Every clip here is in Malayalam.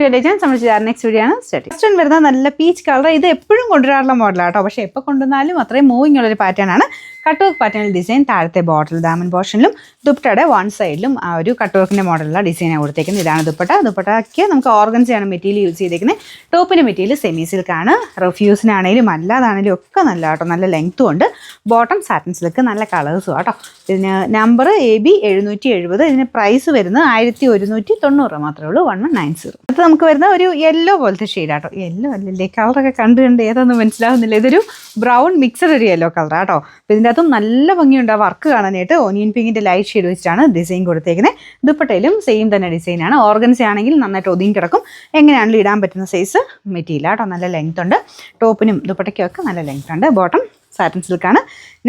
നെക്സ്റ്റ് വീഡിയോ ആണ് സ്റ്റാർട്ട് വരുന്ന നല്ല പീച്ച് കളർ. ഇത് എപ്പോഴും കൊണ്ടുവരാറുള്ള മോഡലാണ് കേട്ടോ. പക്ഷേ എപ്പോൾ കൊണ്ടുവന്നാലും അത്രയും മൂവിങ് ഉള്ളൊരു പാറ്റേൺ ആണ്. കട്ട് വർക്ക് പാറ്റേണിൽ ഡിസൈൻ, താഴത്തെ ബോട്ടിൽ ദാമൻ പോർഷനിലും ദുപ്പട്ടയുടെ വൺ സൈഡിലും ആ ഒരു കട്ട് വർക്കിൻ്റെ മോഡലുള്ള ഡിസൈനാണ് കൊടുത്തേക്കുന്നത്. ഇതാണ് ദുപ്പട്ട. ദുപ്പട്ടയ്ക്ക് നമുക്ക് ഓർഗൻസയാണ് മെറ്റീരിയൽ യൂസ് ചെയ്തേക്കുന്നത്. ടോപ്പിൻ്റെ മെറ്റീരിയൽ സെമി സിൽക്കാണ്. റഫ്യൂസിനാണെങ്കിലും അല്ലാതാണെങ്കിലും ഒക്കെ നല്ല കേട്ടോ. നല്ല ലെങ്ത്തും ഉണ്ട്. ബോട്ടം സാറ്റിൻ സിൽക്ക്, നല്ല കളേഴ്സും കേട്ടോ. ഇതിന് നമ്പർ AB 770. ഇതിന് പ്രൈസ് വരുന്നത് 1190 മാത്രമേ ഉള്ളൂ. 1190. അടുത്ത് നമുക്ക് വരുന്ന ഒരു യെല്ലോ പോലത്തെ ഷെയ്ഡാട്ടോ. യെല്ലോ അല്ലല്ലേ, കളറൊക്കെ കണ്ട് ഏതൊന്നും മനസ്സിലാവുന്നില്ല. ഇതൊരു ബ്രൗൺ മിക്സഡ് ഒരു യെല്ലോ കളർ കേട്ടോ. അപ്പോൾ ഇതിൻ്റെ അകത്തും നല്ല ഭംഗിയുണ്ട് ആ വർക്ക് കാണാനായിട്ട്. ഓനിയൻ പിങ്കിൻ്റെ ലൈറ്റ് ഷെയ്ഡ് വെച്ചിട്ടാണ് ഡിസൈൻ കൊടുത്തേക്കുന്നത്. ദുപ്പട്ടയിലും സെയിം തന്നെ ഡിസൈനാണ്. ഓർഗൻസ ആണെങ്കിൽ നന്നായിട്ട് ഒതുങ്ങി കിടക്കും. എങ്ങനെയാണെങ്കിലും ഇടാൻ പറ്റുന്ന സൈസ് മെറ്റീരിയൽ കേട്ടോ. നല്ല ലെങ്ത് ഉണ്ട്. ടോപ്പിനും ദുപ്പട്ടയ്ക്കും ഒക്കെ നല്ല ലെങ്ത് ഉണ്ട്. ബോട്ടം സാറ്റിൻ സിൽക്കാണ്.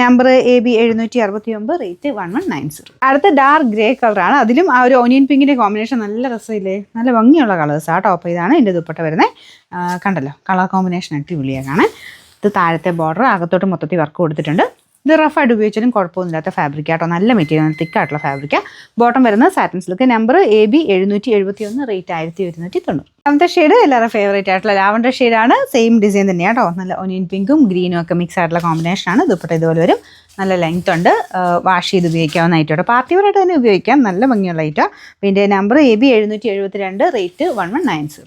Number AB 769, rate 1190. അടുത്ത ഡാർക്ക് ഗ്രേ കളറാണ്. അതിലും ആ ഒരു ഓനിയൻ പിങ്കിൻ്റെ കോമ്പിനേഷൻ നല്ല രസമില്ലേ, നല്ല ഭംഗിയുള്ള കളേഴ്സാണ് കേട്ടോ. അപ്പോൾ ഇതാണ് എൻ്റെ ദുപ്പട്ട വരുന്നത്. കണ്ടല്ലോ, കളർ കോമ്പിനേഷൻ അടിപൊളിയാണ് കാണാൻ. ഇത് താഴത്തെ ബോർഡർ, അകത്തോട്ട് മൊത്തത്തിൽ വർക്ക് കൊടുത്തിട്ടുണ്ട്. ഇത് റഫായിട്ട് ഉപയോഗിച്ചാലും കുഴപ്പമൊന്നുമില്ലാത്ത ഫാബ്രിക് ആട്ടോ. നല്ല മെറ്റീരിയൽ, തിക്കായിട്ടുള്ള ഫാബ്രിക്കാണ്. ബോട്ടം വരുന്നത് satin silk. Number AB 771, rate 1190. രണ്ടാമത്തെ ഷെയ്ഡ് എല്ലാവരും ഫേവറേറ്റ് ആയിട്ടുള്ള ലാവൻഡർ ഷെയ്ഡാണ്. സെയിം ഡിസൈൻ തന്നെയാണ് കേട്ടോ. നല്ല ഒനിയൻ പിങ്കും ഗ്രീനും ഒക്കെ മിക്സ് ആയിട്ടുള്ള കോമ്പിനേഷനാണ്. ദുപ്പട്ട ഇതുപോലെ വരും. നല്ല ലെങ്ത് ഉണ്ട്. വാഷ് ചെയ്ത് ഉപയോഗിക്കാവുന്ന ഐറ്റം. പാർട്ടി വെയറായിട്ട് തന്നെ ഉപയോഗിക്കാം. നല്ല ഭംഗിയുള്ള ഐറ്റം. പിന്നെ നമ്പർ AB 772, റേറ്റ് 1190.